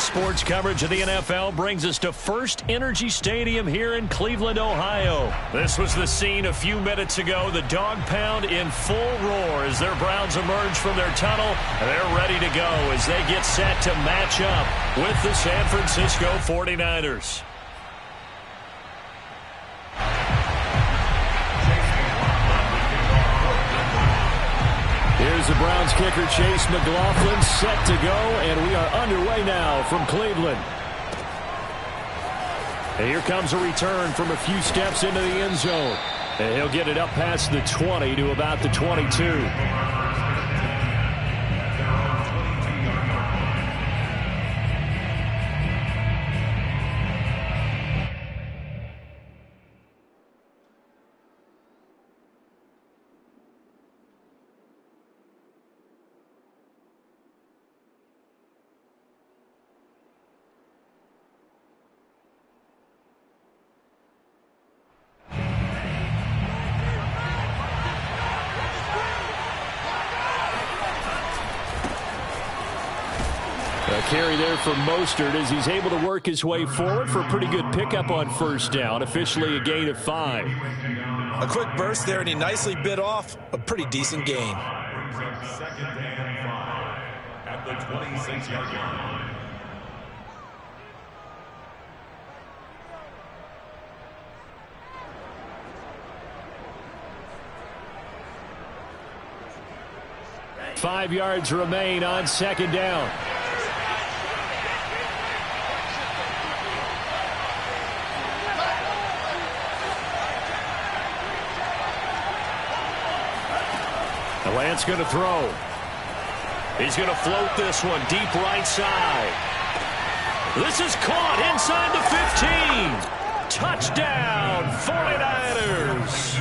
sports coverage of the NFL brings us to First Energy Stadium here in Cleveland, Ohio. This was the scene a few minutes ago. The dog pound in full roar as their Browns emerge from their tunnel. They're ready to go as they get set to match up with the San Francisco 49ers. Here's the Browns kicker, Chase McLaughlin, set to go, and we are underway now from Cleveland. And here comes a return from a few steps into the end zone. And he'll get it up past the 20 to about the 22. Carry there for Mostert as he's able to work his way forward for a pretty good pickup on first down. Officially a gain of 5. A quick burst there, and he nicely bit off a pretty decent gain. Second and 5 at the 26-yard line. Five yards remain on second down. Lance going to throw. He's going to float this one deep right side. This is caught inside the 15. Touchdown, 49ers.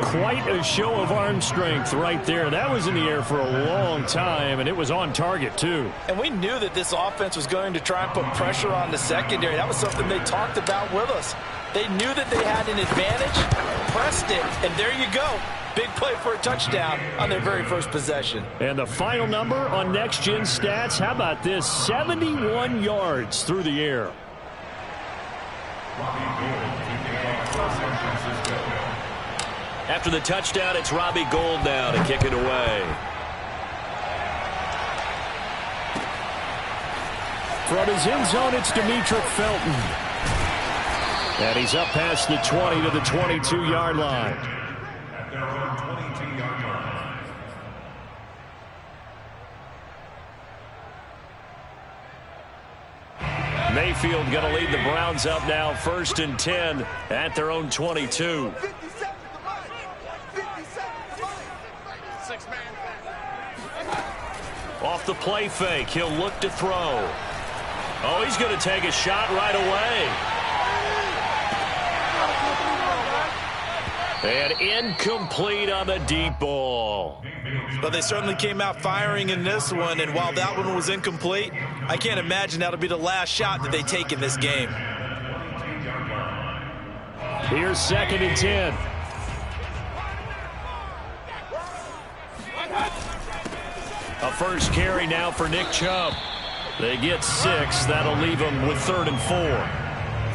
Quite a show of arm strength right there. That was in the air for a long time, and it was on target, too. And we knew that this offense was going to try and put pressure on the secondary. That was something they talked about with us. They knew that they had an advantage, pressed it, and there you go. Big play for a touchdown on their very first possession. And the final number on Next Gen Stats, how about this? 71 yards through the air. After the touchdown, it's Robbie Gould now to kick it away. From his end zone, it's Demetric Felton. And he's up past the 20 to the 22-yard line. Their own 22-yard line. Mayfield going to lead the Browns up now, 1st and 10 at their own 22. Off the play fake, he'll look to throw. Oh, he's going to take a shot right away. And incomplete on the deep ball. But they certainly came out firing in this one, and while that one was incomplete, I can't imagine that'll be the last shot that they take in this game. Here's 2nd and 10. A first carry now for Nick Chubb. They get 6. That'll leave them with 3rd and 4.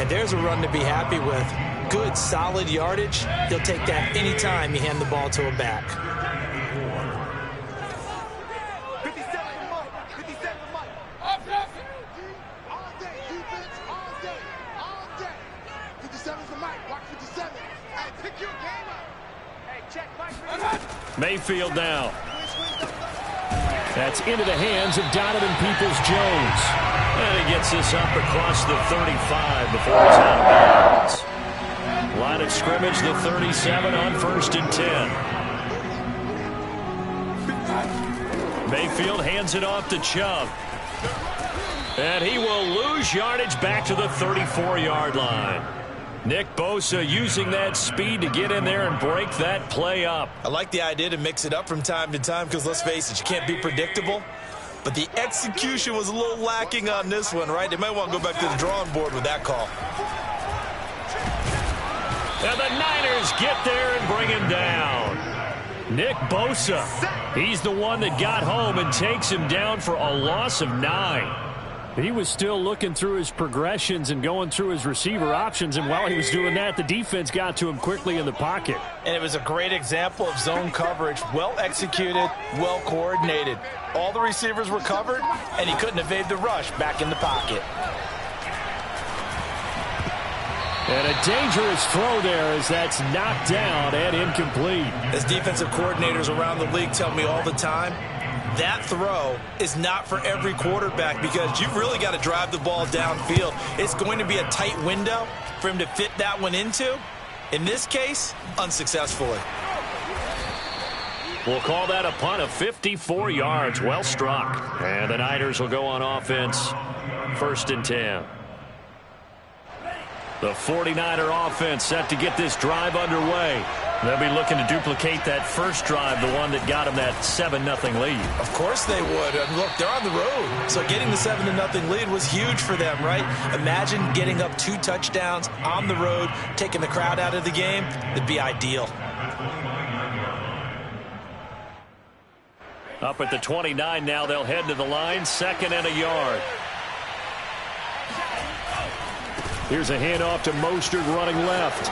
And there's a run to be happy with. Good, solid yardage. He'll take that anytime you hand the ball to a back. Mayfield now. That's into the hands of Donovan Peoples-Jones. And he gets this up across the 35 before he's out of bounds. Line of scrimmage, the 37 on 1st and 10. Mayfield hands it off to Chubb. And he will lose yardage back to the 34-yard line. Nick Bosa using that speed to get in there and break that play up. I like the idea to mix it up from time to time because, let's face it, you can't be predictable. But the execution was a little lacking on this one, right? They might want to go back to the drawing board with that call. And the Niners get there and bring him down. Nick Bosa, he's the one that got home and takes him down for a loss of 9. He was still looking through his progressions and going through his receiver options, and while he was doing that, the defense got to him quickly in the pocket. And it was a great example of zone coverage, well executed, well coordinated. All the receivers were covered, and he couldn't evade the rush back in the pocket. And a dangerous throw there as that's knocked down and incomplete. As defensive coordinators around the league tell me all the time, that throw is not for every quarterback because you've really got to drive the ball downfield. It's going to be a tight window for him to fit that one into. In this case, unsuccessfully. We'll call that a punt of 54 yards. Well struck. And the Niners will go on offense. 1st and 10. The 49er offense set to get this drive underway. They'll be looking to duplicate that first drive, the one that got them that 7-0 lead. Of course they would. Look, they're on the road. So getting the 7-0 lead was huge for them, right? Imagine getting up 2 touchdowns on the road, taking the crowd out of the game. It'd be ideal. Up at the 29 now, they'll head to the line. 2nd and a yard. Here's a handoff to Mostert running left.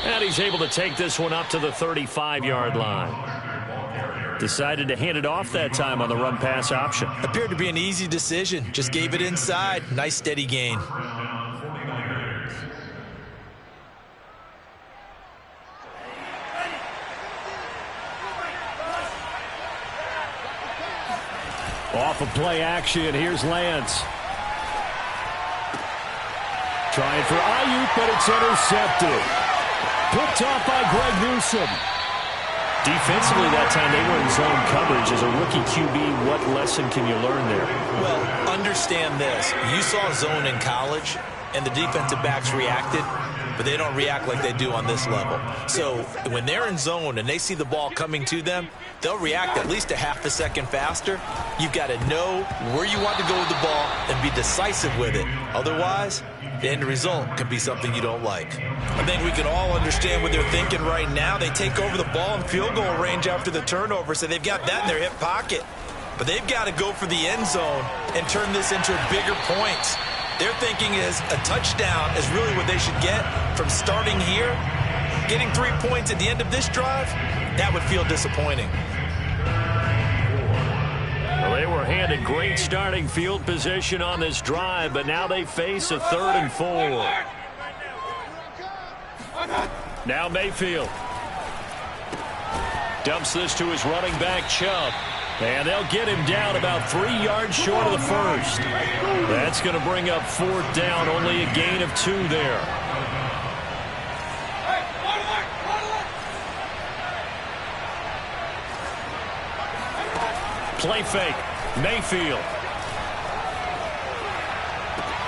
And he's able to take this one up to the 35-yard line. Decided to hand it off that time on the run-pass option. Appeared to be an easy decision. Just gave it inside. Nice steady gain. Off of play action, here's Lance. Trying for Ayuk, but it's intercepted. Picked off by Greg Newsome. Defensively that time they were in zone coverage. As a rookie QB, what lesson can you learn there? Well, understand this. You saw zone in college, and the defensive backs reacted, but they don't react like they do on this level. So when they're in zone and they see the ball coming to them, they'll react at least a half a second faster. You've got to know where you want to go with the ball and be decisive with it. Otherwise, the end result can be something you don't like. I think we can all understand what they're thinking right now. They take over the ball in field goal range after the turnover, so they've got that in their hip pocket. But they've got to go for the end zone and turn this into bigger points. Their thinking is a touchdown is really what they should get from starting here. Getting 3 points at the end of this drive, that would feel disappointing. Well, they were handed great starting field position on this drive, but now they face a 3rd and 4. Now Mayfield. Dumps this to his running back, Chubb. And they'll get him down about 3 yards short of the first. That's going to bring up 4th down, only a gain of 2 there. Play fake. Mayfield.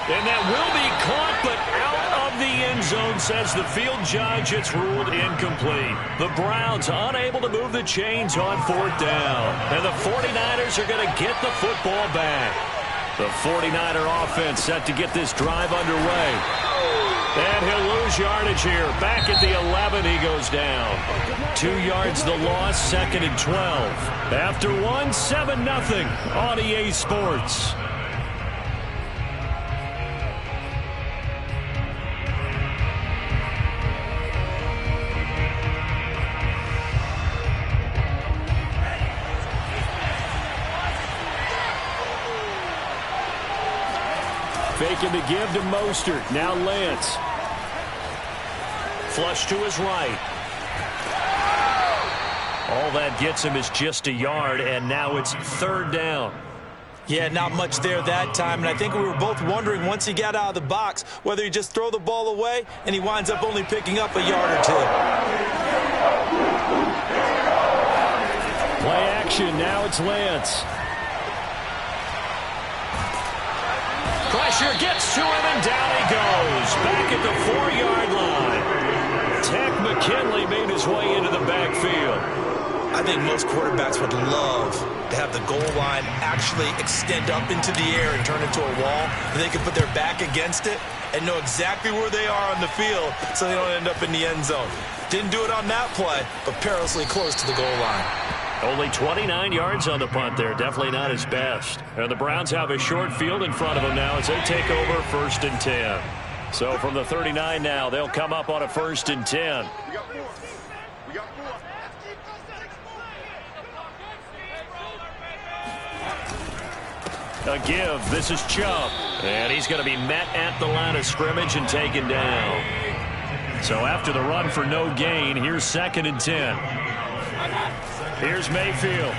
And that will be caught, but out of the end zone, says the field judge. It's ruled incomplete. The Browns unable to move the chains on 4th down. And the 49ers are going to get the football back. The 49er offense set to get this drive underway. And he'll lose yardage here. Back at the 11, he goes down. 2 yards the loss, 2nd and 12. After 7-0 on EA Sports. Faking to give to Mostert. Now Lance. Flush to his right. All that gets him is just a yard, and now it's 3rd down. Yeah, not much there that time, and I think we were both wondering once he got out of the box whether he just throw the ball away, and he winds up only picking up a yard or 2. Play action. Now it's Lance. Pressure gets to him, and down he goes. Back at the 4-yard line. Tech McKinley made his way into the backfield. I think most quarterbacks would love to have the goal line actually extend up into the air and turn into a wall, and they can put their back against it and know exactly where they are on the field so they don't end up in the end zone. Didn't do it on that play, but perilously close to the goal line. Only 29 yards on the punt there. Definitely not his best. And the Browns have a short field in front of them now as they take over 1st and 10. So from the 39 now, they'll come up on a 1st and 10. A give. This is Chubb. And he's going to be met at the line of scrimmage and taken down. So after the run for no gain, here's 2nd and 10. Here's Mayfield.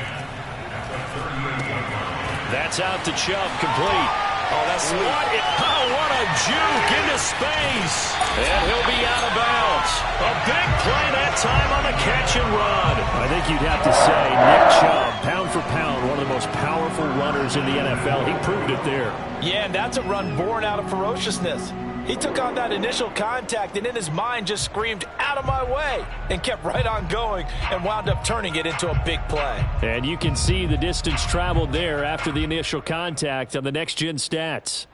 That's out to Chubb, complete. Oh, that's sweet. What a juke into space. And he'll be out of bounds. A big play that time on the catch and run. I think you'd have to say Nick Chubb, pound for pound, one of the most powerful runners in the NFL. He proved it there. Yeah, and that's a run born out of ferociousness. He took on that initial contact and in his mind just screamed, "Out of my way," and kept right on going and wound up turning it into a big play. And you can see the distance traveled there after the initial contact on the next-gen stats.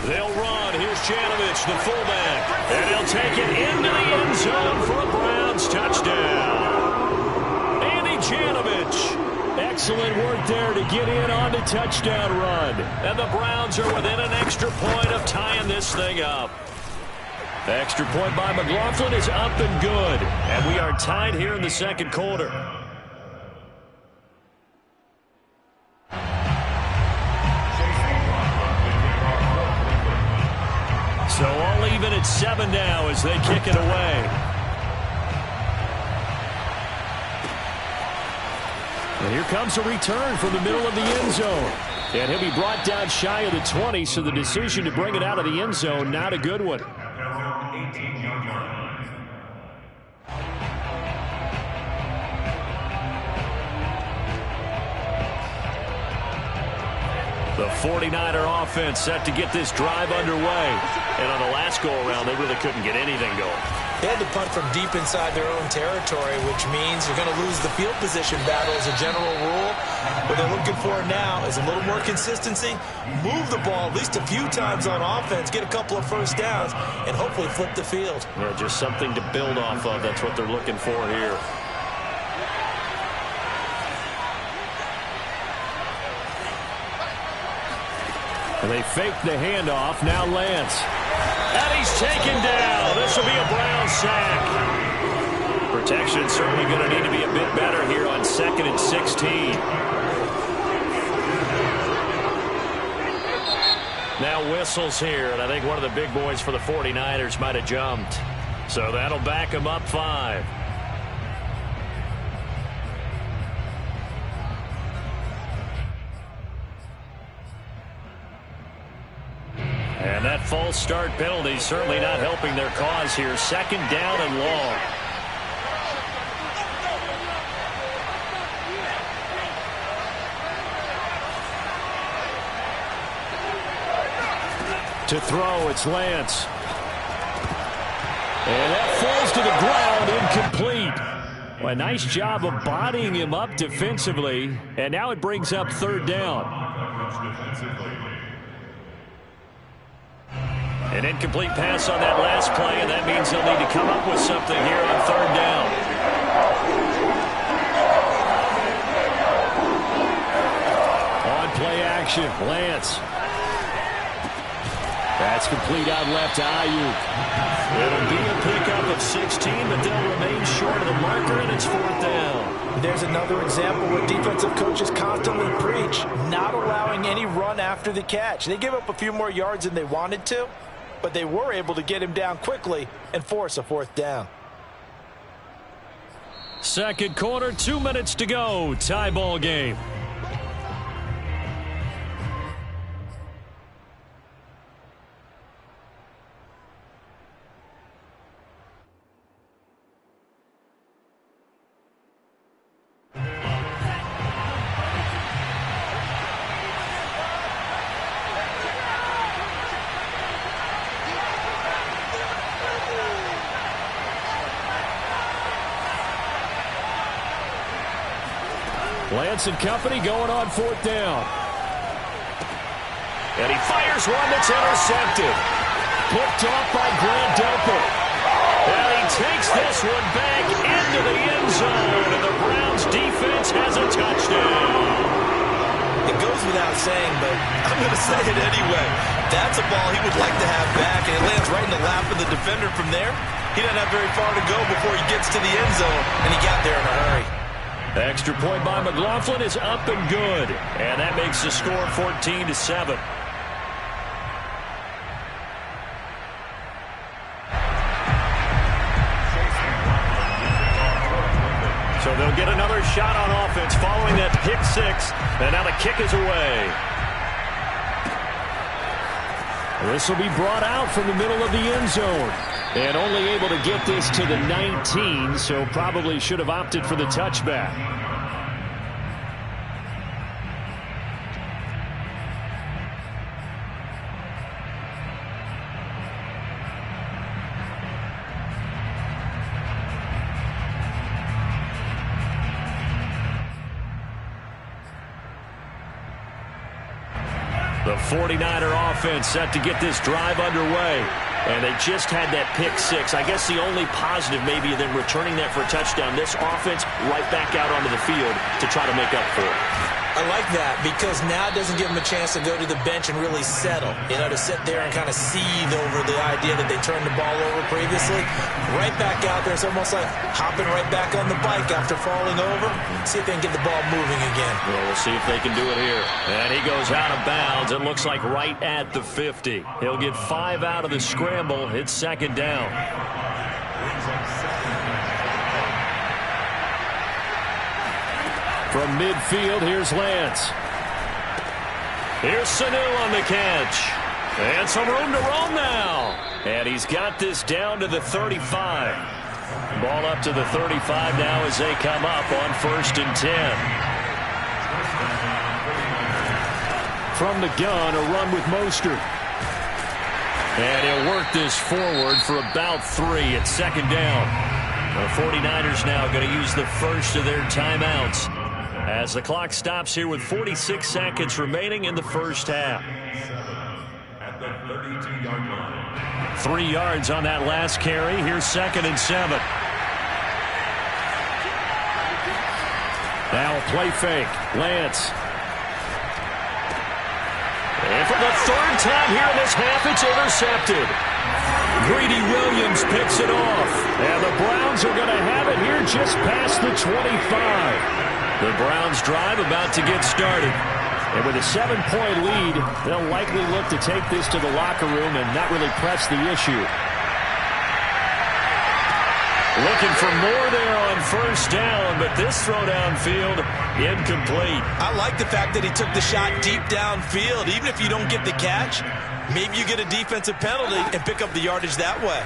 They'll run. Here's Janovich, the fullback. And he'll take it into the end zone for a Browns touchdown. Andy Janovich. Excellent work there to get in on the touchdown run. And the Browns are within an extra point of tying this thing up. The extra point by McLaughlin is up and good. And we are tied here in the 2nd quarter. So all even at 7 now as they kick it away. And here comes a return from the middle of the end zone. And he'll be brought down shy of the 20, so the decision to bring it out of the end zone, not a good one. The 49er offense set to get this drive underway. And on the last go-around, they really couldn't get anything going. They had to punt from deep inside their own territory, which means you're going to lose the field position battle as a general rule. What they're looking for now is a little more consistency, move the ball at least a few times on offense, get a couple of first downs, and hopefully flip the field. Yeah, just something to build off of. That's what they're looking for here. And they fake the handoff. Now Lance. And he's taken down. This will be a Brown sack. Protection certainly going to need to be a bit better here on 2nd and 16. Now whistles here, and I think one of the big boys for the 49ers might have jumped. So that'll back him up 5. And that false start penalty certainly not helping their cause here. 2nd down and long. To throw, it's Lance. And that falls to the ground, incomplete. Well, a nice job of bodying him up defensively. And now it brings up 3rd down. An incomplete pass on that last play, and that means they'll need to come up with something here on 3rd down. On play action, Lance. That's complete out left to Ayuk. It'll be a pickup of 16, but they'll remain short of the marker, and it's 4th down. There's another example where defensive coaches constantly preach, not allowing any run after the catch. They give up a few more yards than they wanted to, but they were able to get him down quickly and force a 4th down. 2nd quarter, 2 minutes to go. Tie ball game. Lance and company going on 4th down. And he fires one that's intercepted. picked off by Grant Delpit. And he takes this one back into the end zone, and the Browns defense has a touchdown. It goes without saying, but I'm going to say it anyway. That's a ball he would like to have back, and it lands right in the lap of the defender from there. He doesn't have very far to go before he gets to the end zone, and he got there in a hurry. Extra point by McLaughlin is up and good, and that makes the score 14-7. So they'll get another shot on offense following that pick six. And now the kick is away. This will be brought out from the middle of the end zone. And only able to get this to the 19, so probably should have opted for the touchback. The 49er offense set to get this drive underway. And they just had that pick six. I guess the only positive maybe than returning that for a touchdown. This offense right back out onto the field to try to make up for it. I like that because now it doesn't give them a chance to go to the bench and really settle. You know, to sit there and kind of seethe over the idea that they turned the ball over previously. Right back out there. It's almost like hopping right back on the bike after falling over. See if they can get the ball moving again. Well, we'll see if they can do it here. And he goes out of bounds. It looks like right at the 50. He'll get 5 out of the scramble. It's second down. From midfield, here's Lance. Here's Sanu on the catch. And some room to roam now. And he's got this down to the 35. Ball up to the 35 now as they come up on 1st and 10. From the gun, a run with Mostert. And he'll work this forward for about 3 at second down. The 49ers now going to use the first of their timeouts as the clock stops here with 46 seconds remaining in the first half. At the 32-yard line. 3 yards on that last carry. Here's 2nd and 7. Now a play fake. Lance. And for the 3rd time here in this half, it's intercepted. Greedy Williams picks it off. And the Browns are going to have it here just past the 25. The Browns drive about to get started. And with a 7-point lead, they'll likely look to take this to the locker room and not really press the issue. Looking for more there on 1st down, but this throw downfield incomplete. I like the fact that he took the shot deep downfield. Even if you don't get the catch, maybe you get a defensive penalty and pick up the yardage that way.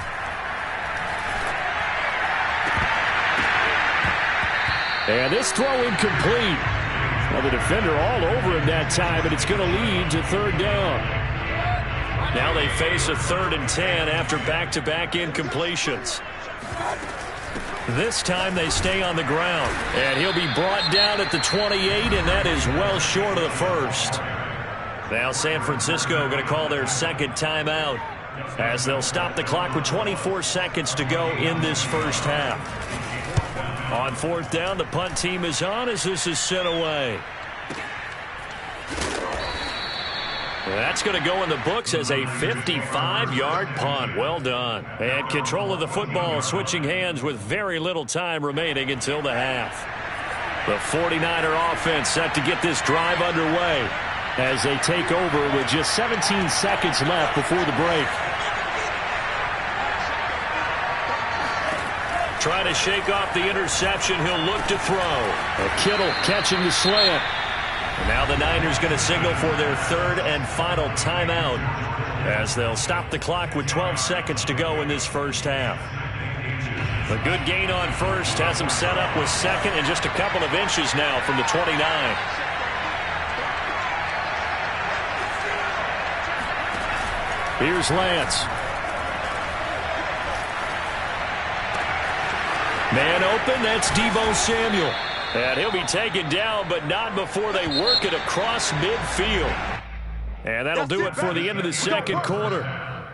And this throw incomplete. Well, the defender all over him that time, and it's going to lead to 3rd down. Now they face a 3rd and 10 after back-to-back incompletions. This time they stay on the ground. And he'll be brought down at the 28, and that is well short of the first. Now San Francisco going to call their 2nd timeout as they'll stop the clock with 24 seconds to go in this first half. On 4th down, the punt team is on as this is sent away. That's going to go in the books as a 55-yard punt. Well done. And control of the football switching hands with very little time remaining until the half. The 49er offense set to get this drive underway as they take over with just 17 seconds left before the break. Trying to shake off the interception. He'll look to throw. Kittle catching the slant. And now the Niners going to signal for their 3rd and final timeout as they'll stop the clock with 12 seconds to go in this first half. A good gain on 1st has them set up with 2nd and just a couple of inches now from the 29. Here's Lance. Man open, that's Deebo Samuel. And he'll be taken down, but not before they work it across midfield. And that'll do it for the end of the 2nd quarter.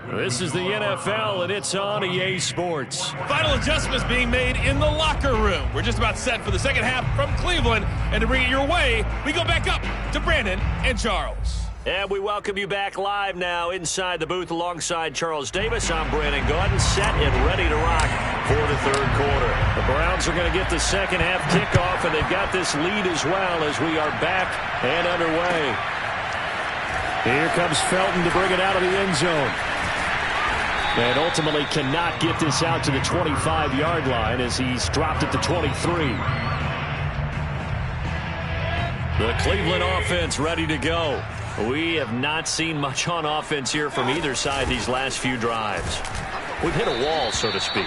This is the NFL, and it's on EA Sports. Final adjustments being made in the locker room. We're just about set for the second half from Cleveland. And to bring it your way, we go back up to Brandon and Charles. And we welcome you back live now inside the booth alongside Charles Davis. I'm Brandon Gordon, set and ready to rock for the third quarter. The Browns are going to get the second half kickoff, and they've got this lead as well as we are back and underway. Here comes Felton to bring it out of the end zone. And ultimately cannot get this out to the 25-yard line as he's dropped at the 23. The Cleveland offense ready to go. We have not seen much on offense here from either side these last few drives. We've hit a wall, so to speak.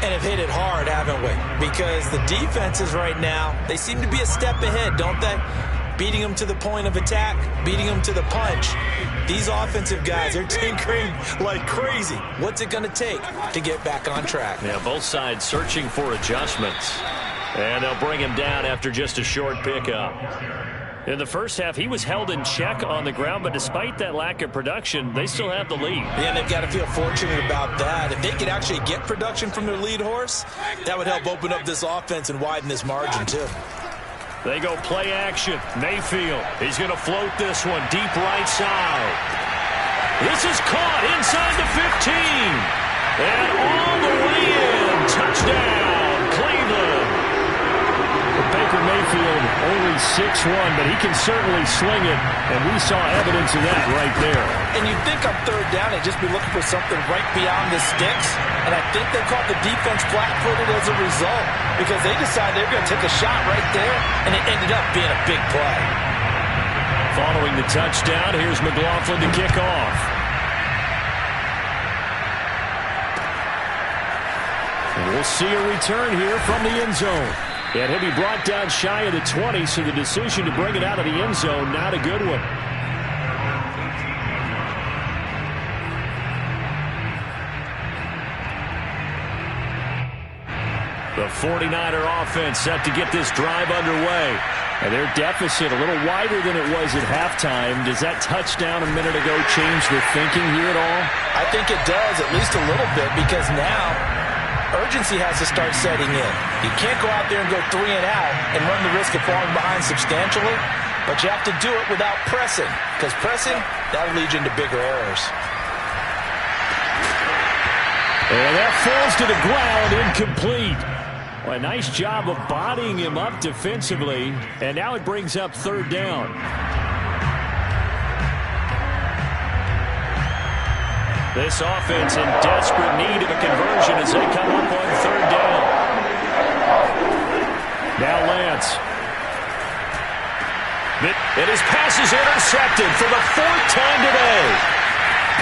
And have hit it hard, haven't we? Because the defenses right now, they seem to be a step ahead, don't they? Beating them to the point of attack, beating them to the punch. These offensive guys are tinkering like crazy. What's it going to take to get back on track? Yeah, both sides searching for adjustments. And they'll bring him down after just a short pickup. In the first half, he was held in check on the ground, but despite that lack of production, they still have the lead. Yeah, and they've got to feel fortunate about that. If they could actually get production from their lead horse, that would help open up this offense and widen this margin, too. They go play action. Mayfield, he's going to float this one deep right side. This is caught inside the 15. And all the way in. Touchdown, Cleveland. Baker Mayfield only 6'1", but he can certainly sling it, and we saw evidence of that right there. And you'd think on third down they'd just be looking for something right beyond the sticks, and I think they caught the defense flat-footed as a result because they decided they were going to take a shot right there, and it ended up being a big play. Following the touchdown, here's McLaughlin to kick off. And we'll see a return here from the end zone. And he'll be brought down shy of the 20, so the decision to bring it out of the end zone, not a good one. The 49er offense set to get this drive underway. And their deficit a little wider than it was at halftime. Does that touchdown a minute ago change their thinking here at all? I think it does, at least a little bit, because now urgency has to start setting in. You can't go out there and go 3 and out and run the risk of falling behind substantially, but you have to do it without pressing, because pressing, that'll lead you into bigger errors. And that falls to the ground, incomplete. Well, a nice job of bodying him up defensively, and now it brings up third down. This offense in desperate need of a conversion as they come up on third down. Now Lance. And his pass is intercepted for the 4th time today.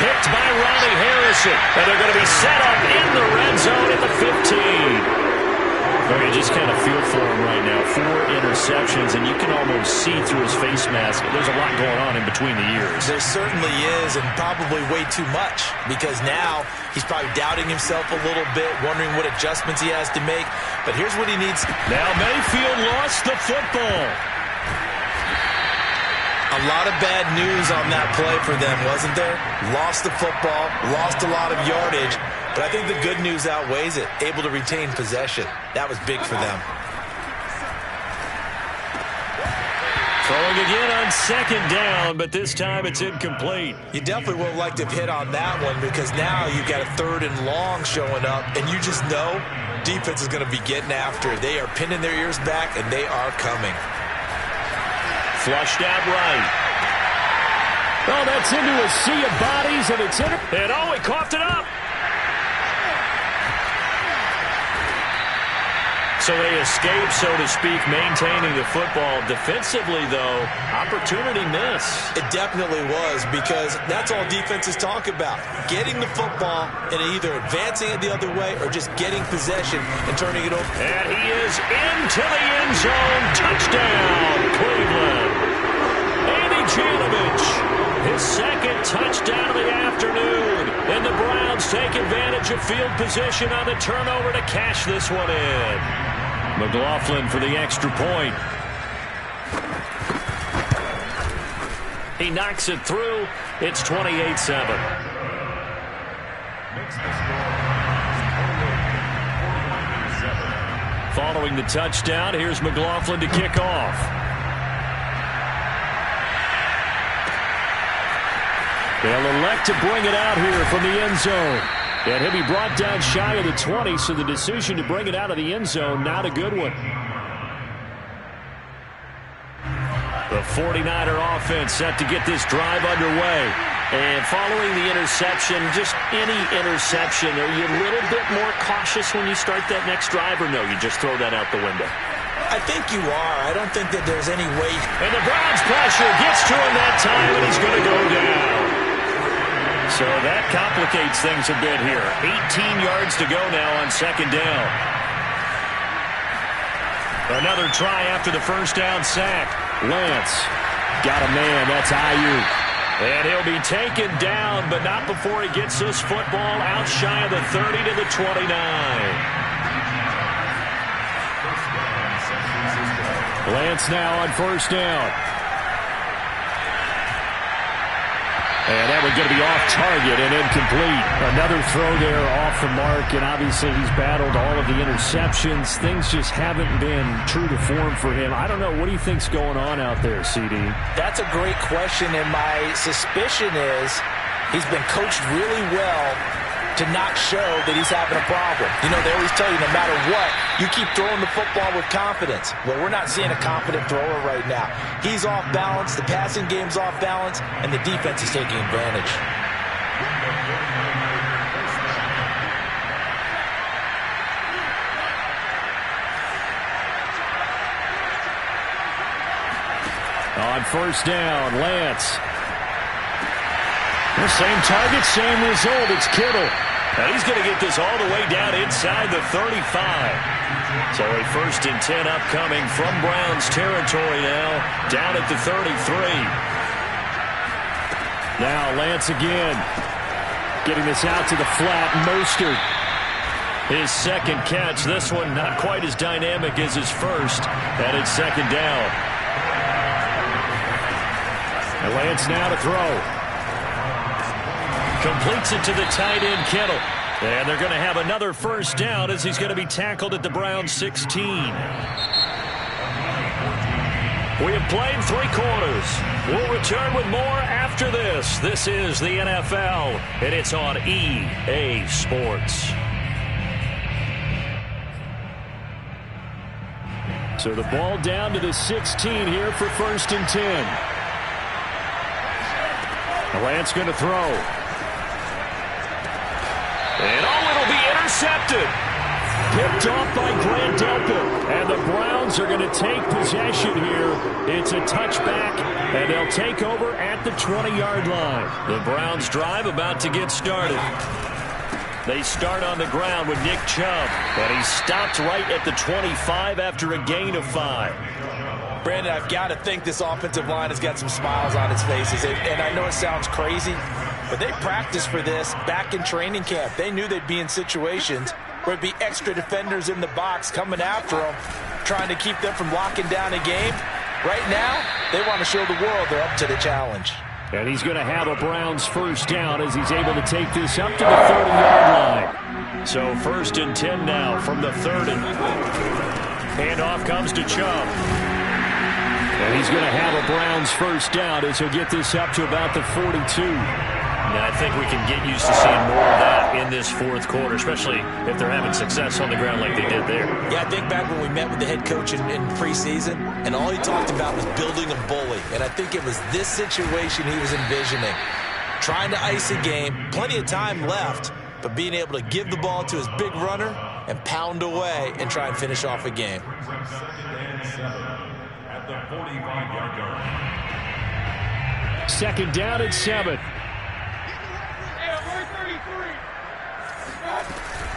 Picked by Ronnie Harrison. And they're going to be set up in the red zone at the 15. You just kind of feel for him right now. 4 interceptions, and you can almost see through his face mask. There's a lot going on in between the ears. There certainly is, and probably way too much, because now he's probably doubting himself a little bit, wondering what adjustments he has to make. But here's what he needs. Now Mayfield lost the football. A lot of bad news on that play for them, wasn't there? Lost the football, lost a lot of yardage. But I think the good news outweighs it. Able to retain possession. That was big for them. Throwing again on second down, but this time it's incomplete. You definitely would have liked to have hit on that one because now you've got a 3rd and long showing up, and you just know defense is going to be getting after it. They are pinning their ears back, and they are coming. Flushed out right. Oh, that's into a sea of bodies, and it's in it. And he coughed it up. So they escape, so to speak, maintaining the football. Defensively, though, opportunity miss. It definitely was, because that's all defenses talk about. Getting the football and either advancing it the other way or just getting possession and turning it over. And he is into the end zone. Touchdown, Cleveland. Andy Janovich, his 2nd touchdown of the afternoon. And the Browns take advantage of field position on the turnover to cash this one in. McLaughlin for the extra point. He knocks it through. It's 28-7. Following the touchdown, here's McLaughlin to kick off. They'll elect to bring it out here from the end zone. And he'll be brought down shy of the 20, so the decision to bring it out of the end zone, not a good one. The 49er offense set to get this drive underway. And following the interception, just any interception, are you a little bit more cautious when you start that next drive, or no, you just throw that out the window? I think you are. I don't think that there's any way. And the Browns pressure gets to him that time, and he's going to go down. So that complicates things a bit here. 18 yards to go now on second down. Another try after the first down sack. Lance got a man. That's Ayuk. And he'll be taken down, but not before he gets this football out shy of the 30 to the 29. Lance now on first down. And that one's going to be off target and incomplete. Another throw there off the mark, and obviously he's battled all of the interceptions. Things just haven't been true to form for him. I don't know. What do you think's going on out there, CD? That's a great question, and my suspicion is he's been coached really well to not show that he's having a problem. You know, they always tell you no matter what, you keep throwing the football with confidence. Well, we're not seeing a confident thrower right now. He's off balance, the passing game's off balance, and the defense is taking advantage. On first down, Lance. The same target, same result. It's Kittle. And he's going to get this all the way down inside the 35. So a 1st and 10 upcoming from Browns territory now, down at the 33. Now Lance again, getting this out to the flat. Mostert, his second catch. This one not quite as dynamic as his first, and it's second down. And Lance now to throw. Completes it to the tight end, Kittle. And they're going to have another first down as he's going to be tackled at the Browns 16. We have played 3 quarters. We'll return with more after this. This is the NFL, and it's on EA Sports. So the ball down to the 16 here for 1st and 10. Lance going to throw. And it'll be intercepted. Picked off by Grant Delpit. And the Browns are going to take possession here. It's a touchback, and they'll take over at the 20-yard line. The Browns drive about to get started. They start on the ground with Nick Chubb, and he stopped right at the 25 after a gain of 5. Brandon, I've got to think this offensive line has got some smiles on its faces. And I know it sounds crazy, but they practiced for this back in training camp. They knew they'd be in situations where it'd be extra defenders in the box coming after them, trying to keep them from locking down a game. Right now, they want to show the world they're up to the challenge. And he's going to have a Browns first down as he's able to take this up to the 30-yard line. So 1st and 10 now from the 30. Handoff comes to Chubb. And he's going to have a Browns first down as he'll get this up to about the 42. Now, I think we can get used to seeing more of that in this 4th quarter, especially if they're having success on the ground like they did there. Yeah, I think back when we met with the head coach in preseason, and all he talked about was building a bully. And I think it was this situation he was envisioning. Trying to ice a game, plenty of time left, but being able to give the ball to his big runner and pound away and try and finish off a game. At the 45-yard line. 2nd down at 7.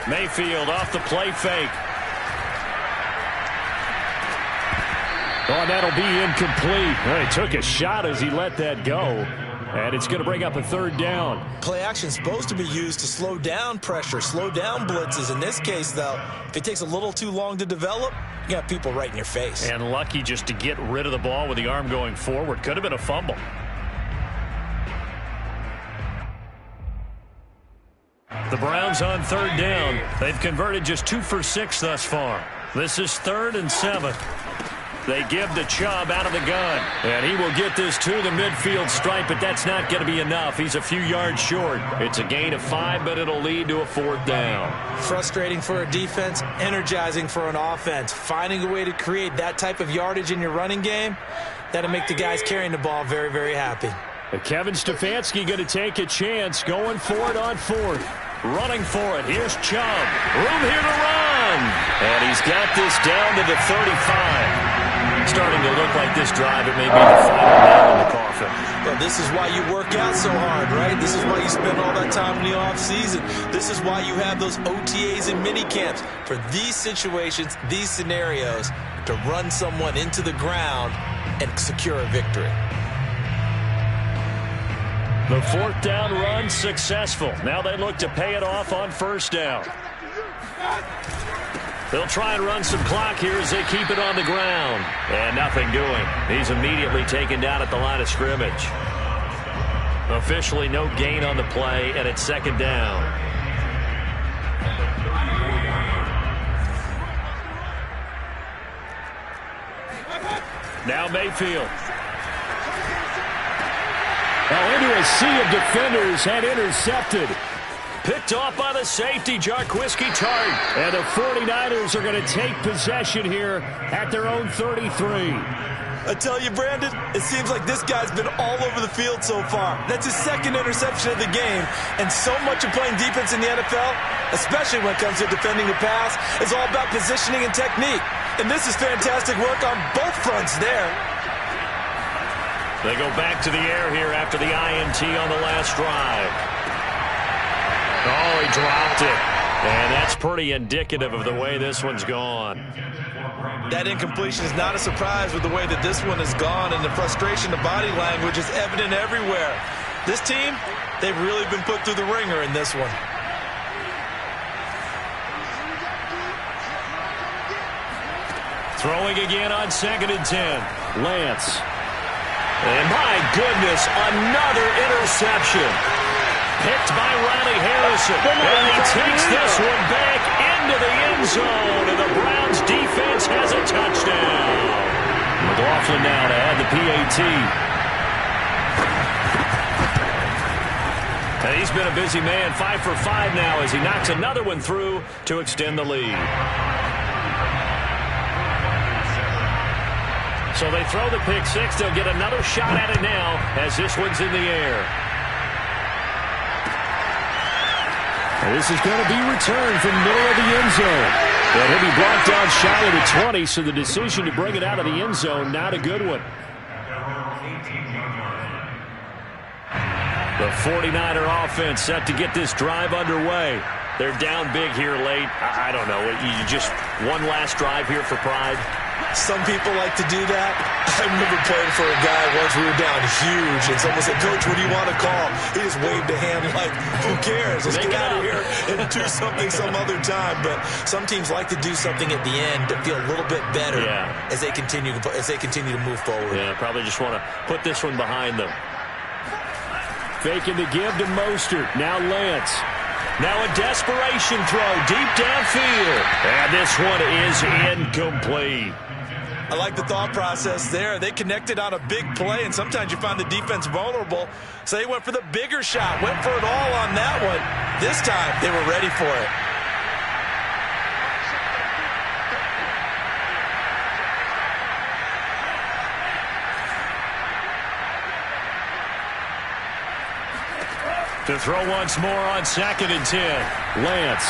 Mayfield off the play fake. Oh, and that'll be incomplete. Well, he took a shot as he let that go. And it's going to bring up a 3rd down. Play action is supposed to be used to slow down pressure, slow down blitzes. In this case, though, if it takes a little too long to develop, you got people right in your face. And lucky just to get rid of the ball with the arm going forward. Could have been a fumble. The Browns on 3rd down. They've converted just 2 for 6 thus far. This is 3rd and 7. They give to Chubb out of the gun. And he will get this to the midfield stripe, but that's not going to be enough. He's a few yards short. It's a gain of 5, but it'll lead to a 4th down. Frustrating for a defense, energizing for an offense. Finding a way to create that type of yardage in your running game, that'll make the guys carrying the ball very, very happy. Kevin Stefanski going to take a chance, going for it on 4th. Running for it. Here's Chubb. Room here to run. And he's got this down to the 35. Starting to look like this drive, it may be the final nail in the coffin. Well, this is why you work out so hard, right? This is why you spend all that time in the offseason. This is why you have those OTAs and mini camps. For these situations, these scenarios, to run someone into the ground and secure a victory. The 4th down run successful. Now they look to pay it off on 1st down. They'll try and run some clock here as they keep it on the ground. And nothing doing. He's immediately taken down at the line of scrimmage. Officially no gain on the play, and it's 2nd down. Now Mayfield. Now into a sea of defenders and intercepted. Picked off by the safety, Jarquiski Tart. And the 49ers are going to take possession here at their own 33. I tell you, Brandon, it seems like this guy's been all over the field so far. That's his 2nd interception of the game. And so much of playing defense in the NFL, especially when it comes to defending the pass, is all about positioning and technique. And this is fantastic work on both fronts there. They go back to the air here after the INT on the last drive. Oh, he dropped it. And that's pretty indicative of the way this one's gone. That incompletion is not a surprise with the way that this one has gone, and the frustration, the body language is evident everywhere. This team, they've really been put through the ringer in this one. Throwing again on 2nd and 10. Lance. And my goodness, another interception. Picked by Riley Harrison. And he takes this one back into the end zone. And the Browns defense has a touchdown. McLaughlin now to add the PAT. And he's been a busy man. 5 for 5 now as he knocks another one through to extend the lead. So they throw the pick 6. They'll get another shot at it now as this one's in the air. And this is going to be returned from the middle of the end zone. And he'll be brought down shy of the 20, so the decision to bring it out of the end zone, not a good one. The 49er offense set to get this drive underway. They're down big here late. I don't know. You just one last drive here for pride. Some people like to do that. I remember playing for a guy once. We were down huge, and someone said, "Coach, what do you want to call?" He just waved a hand like, who cares? Let's get out of here and do something some other time. But some teams like to do something at the end to feel a little bit better as they continue to move forward. Yeah, probably just want to put this one behind them. Faking the give to Mostert. Now Lance. Now a desperation throw deep downfield. And this one is incomplete. I like the thought process there. They connected on a big play, and sometimes you find the defense vulnerable. So they went for the bigger shot, went for it all on that one. This time, they were ready for it. To throw once more on 2nd and 10. Lance.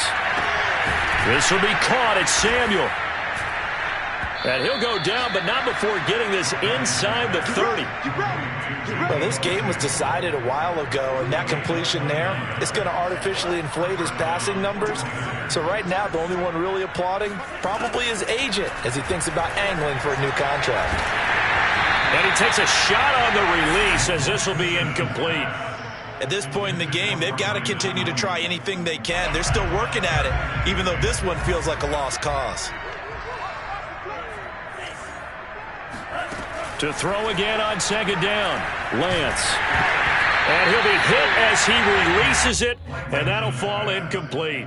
This will be caught. It's Samuel. And he'll go down, but not before getting this inside the 30. Well, this game was decided a while ago, and that completion there is going to artificially inflate his passing numbers. So right now, the only one really applauding probably his agent as he thinks about angling for a new contract. And he takes a shot on the release as this will be incomplete. At this point in the game, they've got to continue to try anything they can. They're still working at it, even though this one feels like a lost cause. To throw again on 2nd down. Lance. And he'll be hit as he releases it, and that'll fall incomplete.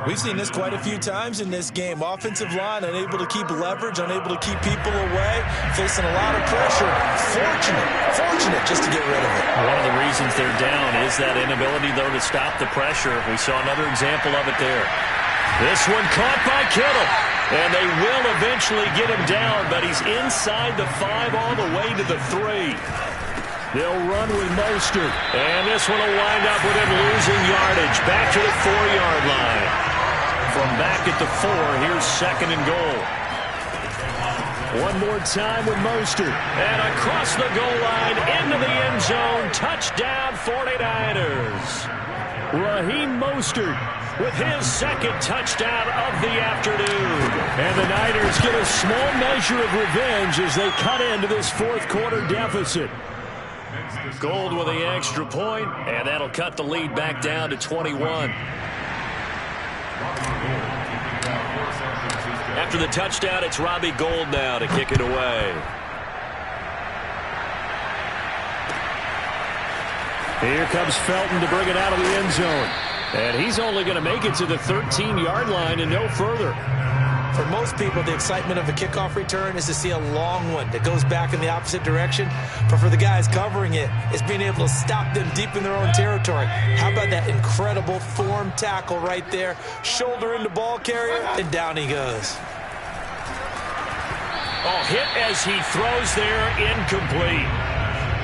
We've seen this quite a few times in this game. Offensive line unable to keep leverage, unable to keep people away, facing a lot of pressure. Fortunate just to get rid of it. One of the reasons they're down is that inability, though, to stop the pressure. We saw another example of it there. This one caught by Kittle. And they will eventually get him down, but he's inside the 5 all the way to the 3. They'll run with Mostert. And this one will wind up with him losing yardage. Back to the 4-yard line. From back at the 4, here's 2nd and goal. One more time with Mostert. And across the goal line, into the end zone. Touchdown, 49ers. Raheem Mostert with his 2nd touchdown of the afternoon. And the Niners get a small measure of revenge as they cut into this 4th quarter deficit. Gold with the extra point, and that'll cut the lead back down to 21. After the touchdown, it's Robbie Gould now to kick it away. Here comes Felton to bring it out of the end zone. And he's only going to make it to the 13-yard line and no further. For most people, the excitement of a kickoff return is to see a long one that goes back in the opposite direction. But for the guys covering it, it's being able to stop them deep in their own territory. How about that incredible form tackle right there? Shoulder into ball carrier, and down he goes. Oh, hit as he throws there, incomplete.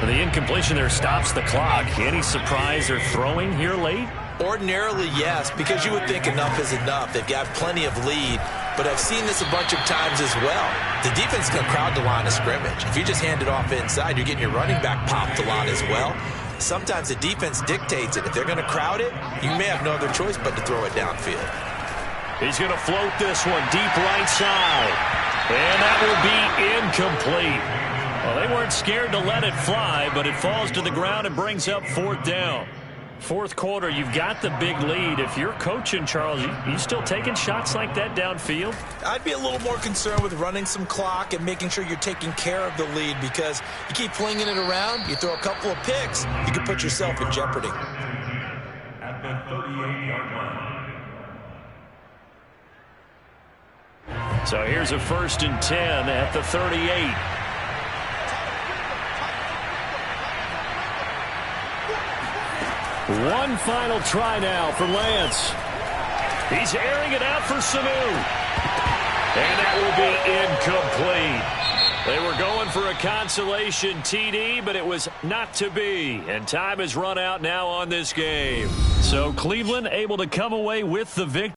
The incompletion there stops the clock. Any surprise they're throwing here late? Ordinarily, yes, because you would think enough is enough. They've got plenty of lead, but I've seen this a bunch of times as well. The defense can crowd the line of scrimmage. If you just hand it off inside, you're getting your running back popped a lot as well. Sometimes the defense dictates it. If they're going to crowd it, you may have no other choice but to throw it downfield. He's going to float this one deep right side. And that will be incomplete. Well, they weren't scared to let it fly, but it falls to the ground and brings up 4th down. 4th quarter, you've got the big lead. If you're coaching, Charles, you still taking shots like that downfield? I'd be a little more concerned with running some clock and making sure you're taking care of the lead, because you keep flinging it around, you throw a couple of picks, you can put yourself in jeopardy. At the 38-yard line. So here's a 1st and 10 at the 38. One final try now for Lance. He's airing it out for Sanu. And that will be incomplete. They were going for a consolation TD, but it was not to be. And time has run out now on this game. So Cleveland able to come away with the victory.